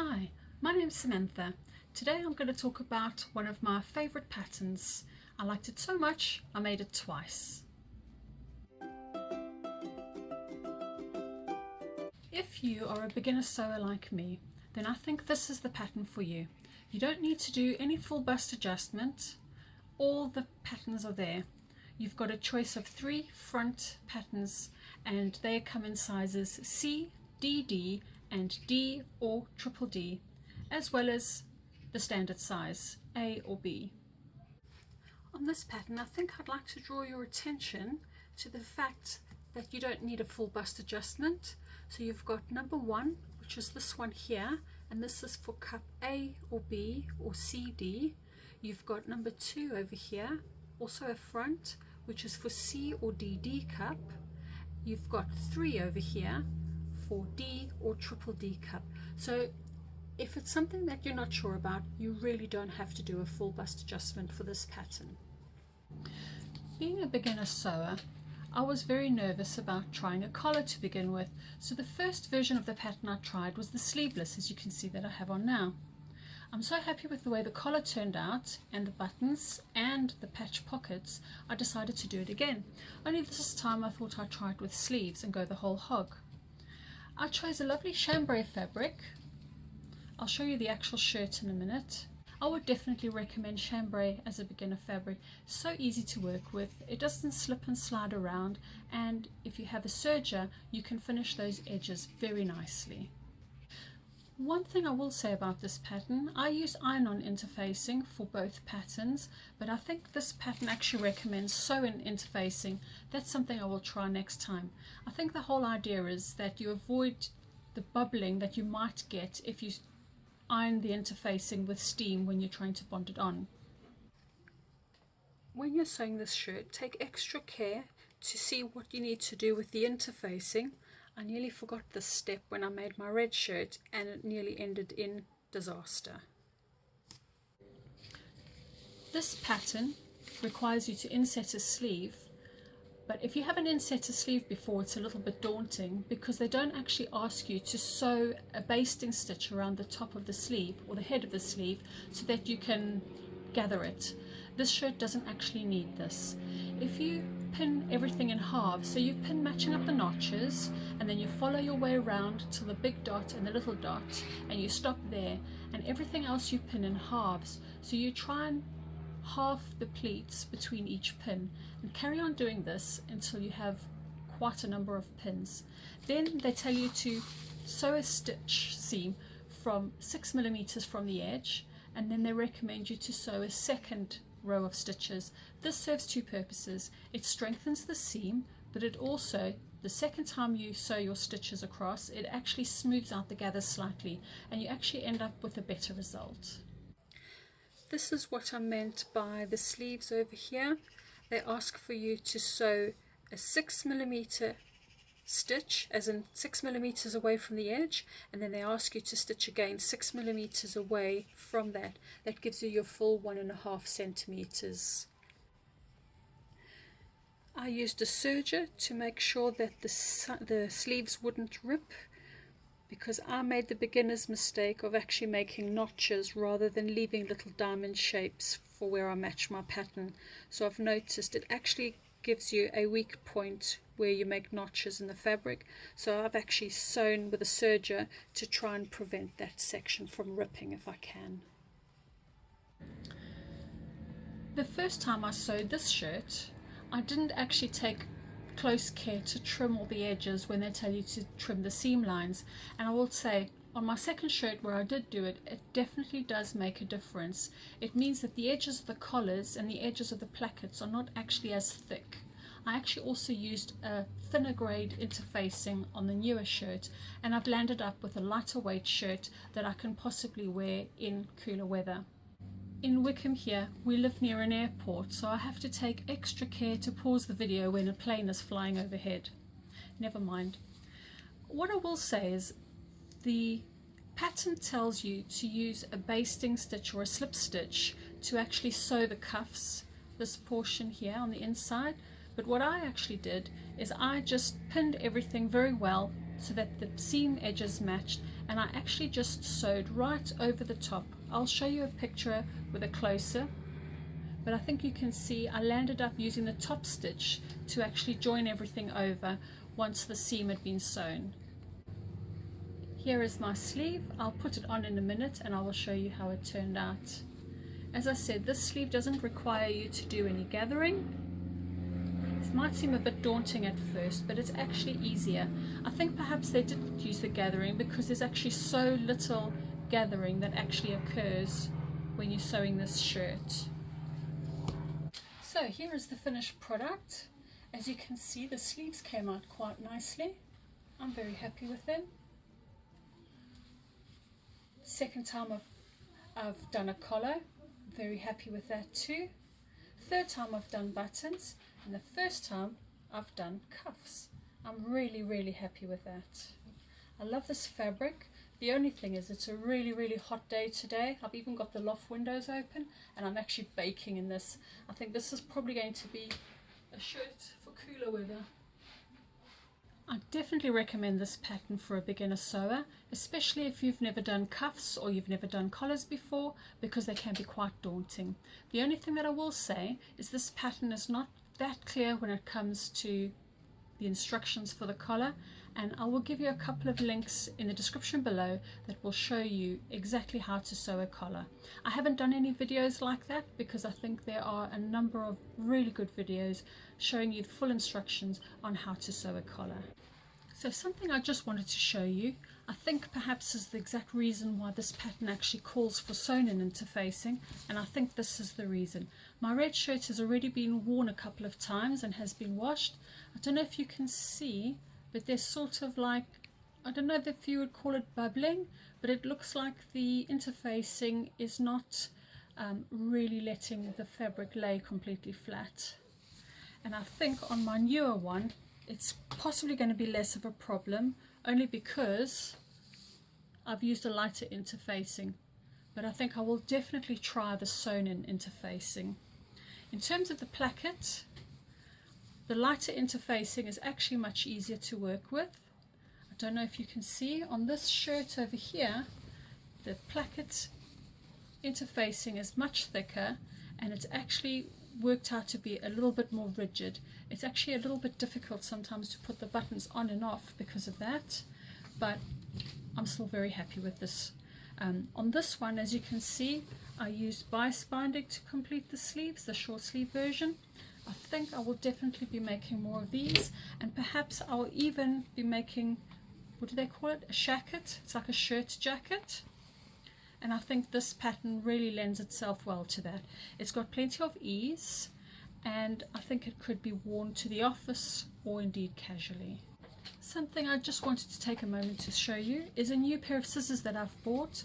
Hi, my name's Samantha. Today I'm going to talk about one of my favorite patterns. I liked it so much I made it twice. If you are a beginner sewer like me, then I think this is the pattern for you. You don't need to do any full bust adjustment. All the patterns are there. You've got a choice of 3 front patterns and they come in sizes C, DD and D or triple D, as well as the standard size A or B. On this pattern, I think I'd like to draw your attention to the fact that you don't need a full bust adjustment. So you've got number 1, which is this one here, and this is for cup A or B or C, D. You've got number 2 over here, also a front, which is for C or DD cup. You've got 3 over here for D or triple D cup. So if it's something that you're not sure about, you really don't have to do a full bust adjustment for this pattern. Being a beginner sewer, I was very nervous about trying a collar to begin with, so the first version of the pattern I tried was the sleeveless, as you can see that I have on now. I'm so happy with the way the collar turned out and the buttons and the patch pockets, I decided to do it again. Only this time I thought I'd try it with sleeves and go the whole hog. I chose a lovely chambray fabric. I'll show you the actual shirt in a minute. I would definitely recommend chambray as a beginner fabric. So easy to work with, it doesn't slip and slide around, and if you have a serger you can finish those edges very nicely. One thing I will say about this pattern, I use iron-on interfacing for both patterns, but I think this pattern actually recommends sew-in interfacing. That's something I will try next time. I think the whole idea is that you avoid the bubbling that you might get if you iron the interfacing with steam when you're trying to bond it on. When you're sewing this shirt, take extra care to see what you need to do with the interfacing. I nearly forgot this step when I made my red shirt and it nearly ended in disaster. This pattern requires you to inset a sleeve, but if you haven't inset a sleeve before, it's a little bit daunting because they don't actually ask you to sew a basting stitch around the top of the sleeve or the head of the sleeve so that you can gather it. This shirt doesn't actually need this. If you pin everything in halves, so you pin matching up the notches and then you follow your way around to the big dot and the little dot and you stop there, and everything else you pin in halves, so you try and half the pleats between each pin and carry on doing this until you have quite a number of pins. Then they tell you to sew a stitch seam from 6mm from the edge, and then they recommend you to sew a second row of stitches. This serves 2 purposes. It strengthens the seam, but it also, the second time you sew your stitches across, it actually smooths out the gathers slightly and you actually end up with a better result. This is what I meant by the sleeves over here. They ask for you to sew a 6mm stitch, as in 6mm away from the edge, and then they ask you to stitch again 6mm away from that. That gives you your full 1.5 centimeters. I used a serger to make sure that the sleeves wouldn't rip, because I made the beginner's mistake of actually making notches rather than leaving little diamond shapes for where I match my pattern. So I've noticed it actually gives you a weak point where you make notches in the fabric, so I've actually sewn with a serger to try and prevent that section from ripping if I can. The first time I sewed this shirt, I didn't actually take close care to trim all the edges when they tell you to trim the seam lines, and I will say on my second shirt where I did do it, it definitely does make a difference. It means that the edges of the collars and the edges of the plackets are not actually as thick. I actually also used a thinner grade interfacing on the newer shirt, and I've landed up with a lighter weight shirt that I can possibly wear in cooler weather. In Wickham here, we live near an airport, so I have to take extra care to pause the video when a plane is flying overhead. Never mind. What I will say is the pattern tells you to use a basting stitch or a slip stitch to actually sew the cuffs, this portion here on the inside. But what I actually did is I just pinned everything very well so that the seam edges matched, and I actually just sewed right over the top. I'll show you a picture with a closer, but I think you can see I landed up using the top stitch to actually join everything over once the seam had been sewn. Here is my sleeve. I'll put it on in a minute and I will show you how it turned out. As I said, this sleeve doesn't require you to do any gathering. It might seem a bit daunting at first, but it's actually easier. I think perhaps they didn't use the gathering because there's actually so little gathering that actually occurs when you're sewing this shirt. So here is the finished product. As you can see, the sleeves came out quite nicely. I'm very happy with them. Second time I've done a collar, very happy with that too. Third time I've done buttons, and the first time I've done cuffs. I'm really happy with that. I love this fabric. The only thing is it's a really hot day today. I've even got the loft windows open and I'm actually baking in this. I think this is probably going to be a shirt for cooler weather. I definitely recommend this pattern for a beginner sewer, especially if you've never done cuffs or you've never done collars before, because they can be quite daunting. The only thing that I will say is this pattern is not that clear when it comes to the instructions for the collar, and I will give you a couple of links in the description below that will show you exactly how to sew a collar. I haven't done any videos like that because I think there are a number of really good videos showing you the full instructions on how to sew a collar. So something I just wanted to show you, I think perhaps is the exact reason why this pattern actually calls for sewn-in interfacing, and I think this is the reason. My red shirt has already been worn a couple of times and has been washed. I don't know if you can see, but there's sort of like, I don't know if you would call it bubbling, but it looks like the interfacing is not really letting the fabric lay completely flat. And I think on my newer one it's possibly going to be less of a problem, only because I've used a lighter interfacing, but I think I will definitely try the sewn-in interfacing. In terms of the placket, the lighter interfacing is actually much easier to work with. I don't know if you can see on this shirt over here, the placket interfacing is much thicker and it's actually worked out to be a little bit more rigid. It's actually a little bit difficult sometimes to put the buttons on and off because of that, but I'm still very happy with this. On this one, as you can see, I used bias binding to complete the sleeves, the short sleeve version. I think I will definitely be making more of these, and perhaps I'll even be making, what do they call it, a shacket? It's like a shirt jacket. And I think this pattern really lends itself well to that. It's got plenty of ease, and I think it could be worn to the office or indeed casually. Something I just wanted to take a moment to show you is a new pair of scissors that I've bought.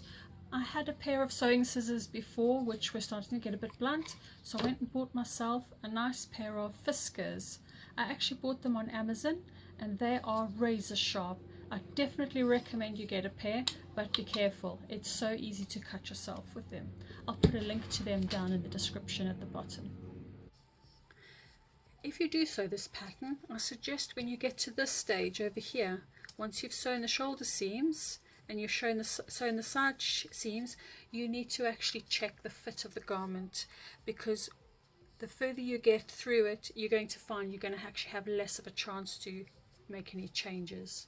I had a pair of sewing scissors before which were starting to get a bit blunt, so I went and bought myself a nice pair of Fiskars. I actually bought them on Amazon and they are razor sharp. I definitely recommend you get a pair, but be careful, it's so easy to cut yourself with them. I'll put a link to them down in the description at the bottom. If you do sew this pattern, I suggest when you get to this stage over here, once you've sewn the shoulder seams and you're sewn the side seams, you need to actually check the fit of the garment, because the further you get through it, you're going to find you're going to actually have less of a chance to make any changes.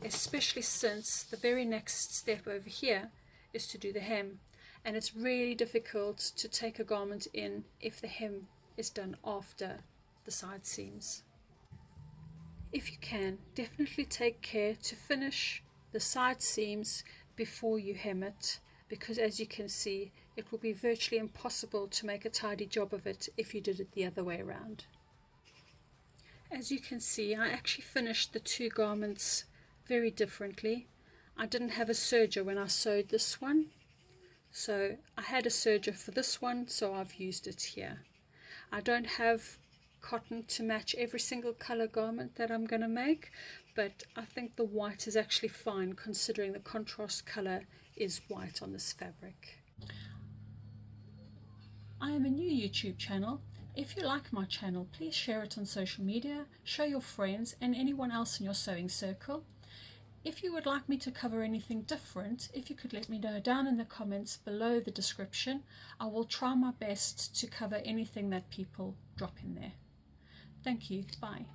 Especially since the very next step over here is to do the hem, and it's really difficult to take a garment in if the hem is done after the side seams. If you can, definitely take care to finish the side seams before you hem it, because as you can see, it will be virtually impossible to make a tidy job of it if you did it the other way around. As you can see, I actually finished the two garments very differently. I didn't have a serger when I sewed this one, so I had a serger for this one, so I've used it here. I don't have cotton to match every single color garment that I'm going to make, but I think the white is actually fine considering the contrast color is white on this fabric. I am a new YouTube channel. If you like my channel, please share it on social media, show your friends and anyone else in your sewing circle. If you would like me to cover anything different, if you could let me know down in the comments below the description, I will try my best to cover anything that people drop in there. Thank you. Bye.